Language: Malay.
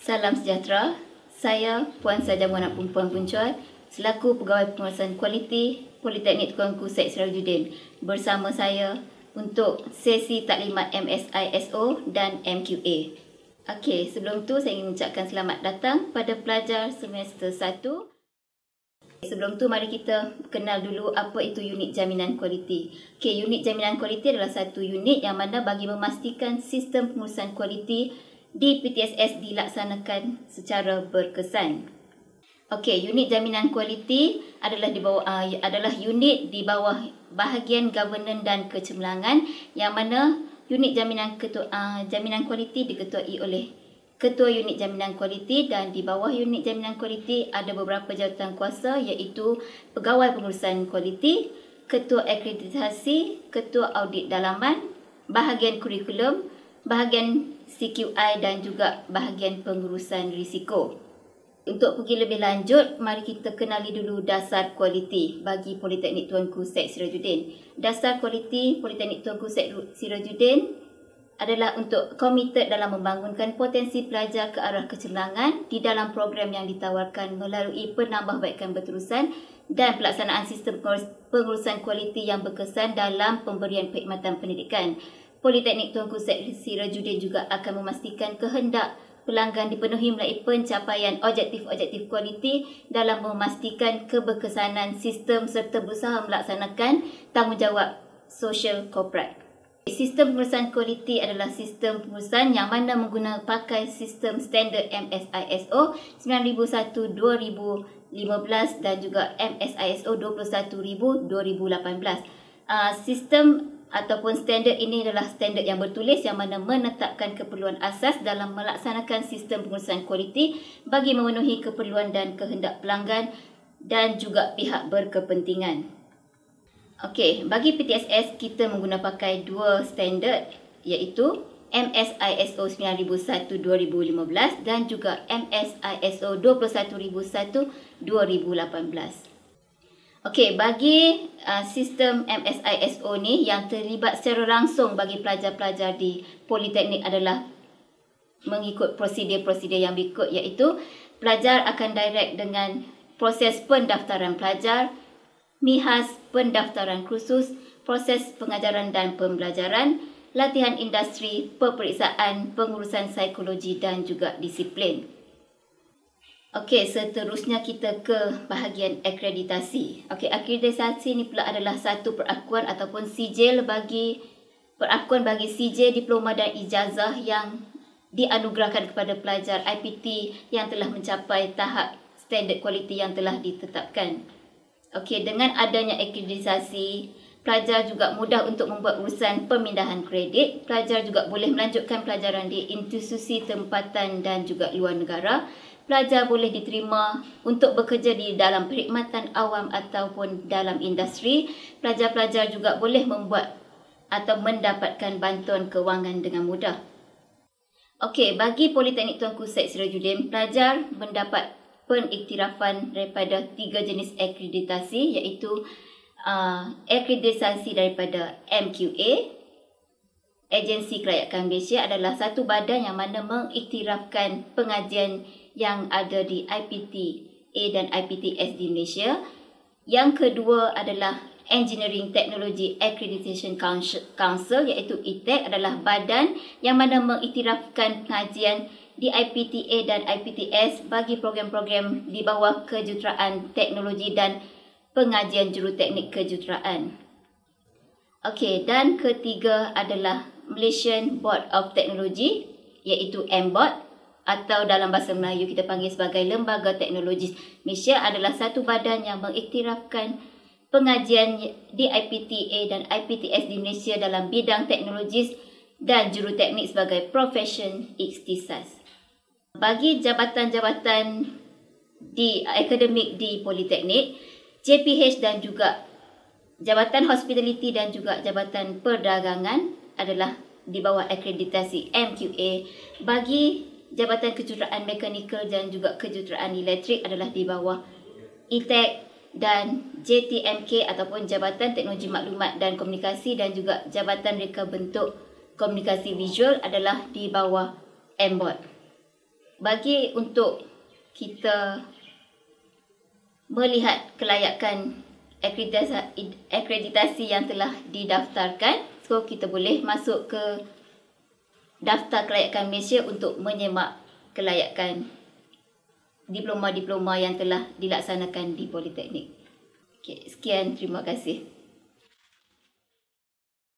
Salam sejahtera. Saya Puan Saja Muhammad Perempuan Puncual selaku Pegawai Pengurusan Kualiti Politeknik Tuanku Syed Sirajuddin bersama saya untuk sesi taklimat MSISO dan MQA. Okey, sebelum tu saya ingin mengucapkan selamat datang pada pelajar semester 1. Sebelum tu mari kita kenal dulu apa itu unit jaminan kualiti. Okey, unit jaminan kualiti adalah satu unit yang mana bagi memastikan sistem pengurusan kualiti di PTSS dilaksanakan secara berkesan. Okey, unit jaminan kualiti adalah unit di bawah bahagian governance dan kecemerlangan yang mana unit jaminan kualiti diketuai oleh Ketua Unit Jaminan Kualiti, dan di bawah unit jaminan kualiti ada beberapa jawatan kuasa iaitu Pegawai Pengurusan Kualiti, Ketua Akreditasi, Ketua Audit Dalaman, bahagian kurikulum, bahagian CQI dan juga bahagian pengurusan risiko. Untuk pergi lebih lanjut, mari kita kenali dulu dasar kualiti bagi Politeknik Tuanku Syed Sirajuddin. Dasar kualiti Politeknik Tuanku Syed Sirajuddin adalah untuk komited dalam membangunkan potensi pelajar ke arah kecemerlangan di dalam program yang ditawarkan melalui penambahbaikan berterusan dan pelaksanaan sistem pengurusan kualiti yang berkesan dalam pemberian perkhidmatan pendidikan. Politeknik Tuanku Syed Sirajuddin juga akan memastikan kehendak pelanggan dipenuhi melalui pencapaian objektif-objektif kualiti dalam memastikan keberkesanan sistem serta berusaha melaksanakan tanggungjawab sosial korporat. Sistem pengurusan kualiti adalah sistem pengurusan yang mana pakai sistem standard MSISO 9001-2015 dan juga MSISO 21000-2018. Sistem ataupun standard ini adalah standard yang bertulis yang mana menetapkan keperluan asas dalam melaksanakan sistem pengurusan kualiti bagi memenuhi keperluan dan kehendak pelanggan dan juga pihak berkepentingan. Okey, bagi PTSS kita pakai dua standard iaitu MSISO 9001-2015 dan juga MSISO 21001-2018. Okey, bagi sistem MSISO ni yang terlibat secara langsung bagi pelajar-pelajar di Politeknik adalah mengikut prosedur-prosedur yang berikut iaitu pelajar akan direct dengan proses pendaftaran pelajar, MIHAS, pendaftaran khusus, proses pengajaran dan pembelajaran, latihan industri, peperiksaan, pengurusan psikologi dan juga disiplin. Okey, seterusnya kita ke bahagian akreditasi. Okey, akreditasi ni pula adalah satu perakuan ataupun sijil bagi sijil diploma dan ijazah yang dianugerahkan kepada pelajar IPT yang telah mencapai tahap standard kualiti yang telah ditetapkan. Okey, dengan adanya akreditasi, pelajar juga mudah untuk membuat urusan pemindahan kredit. Pelajar juga boleh melanjutkan pelajaran di institusi tempatan dan juga luar negara. Pelajar boleh diterima untuk bekerja di dalam perkhidmatan awam ataupun dalam industri. Pelajar-pelajar juga boleh membuat atau mendapatkan bantuan kewangan dengan mudah. Okey, bagi Politeknik Tuanku Syed Sirajuddin, pelajar mendapat pengiktirafan daripada 3 jenis akreditasi iaitu akreditasi daripada MQA. Agensi Kerakyatan Malaysia adalah satu badan yang mana mengiktirafkan pengajian yang ada di IPTA dan IPTS di Malaysia. Yang kedua adalah Engineering Technology Accreditation Council iaitu ETAC adalah badan yang mana mengiktirafkan pengajian di IPTA dan IPTS bagi program-program di bawah kejuruteraan teknologi dan pengajian juruteknik kejuruteraan. Okey, dan ketiga adalah Malaysian Board of Technology iaitu MBOT atau dalam bahasa Melayu kita panggil sebagai Lembaga Teknologi Malaysia adalah satu badan yang mengiktirafkan pengajian di IPTA dan IPTS di Malaysia dalam bidang teknologi dan juruteknik sebagai profession ikhtisas. Bagi jabatan-jabatan di akademik di Politeknik, JPH dan juga Jabatan Hospitality dan juga Jabatan Perdagangan adalah di bawah akreditasi MQA. Bagi Jabatan Kejuruteraan Mekanikal dan juga Kejuruteraan Elektrik adalah di bawah ETAC dan JTMK ataupun Jabatan Teknologi Maklumat dan Komunikasi dan juga Jabatan Reka Bentuk Komunikasi Visual adalah di bawah MBOT. bagi untuk kita melihat kelayakan akreditasi yang telah didaftarkan, so kita boleh masuk ke daftar kelayakan Malaysia untuk menyemak kelayakan diploma-diploma yang telah dilaksanakan di Politeknik. Okay, sekian, terima kasih.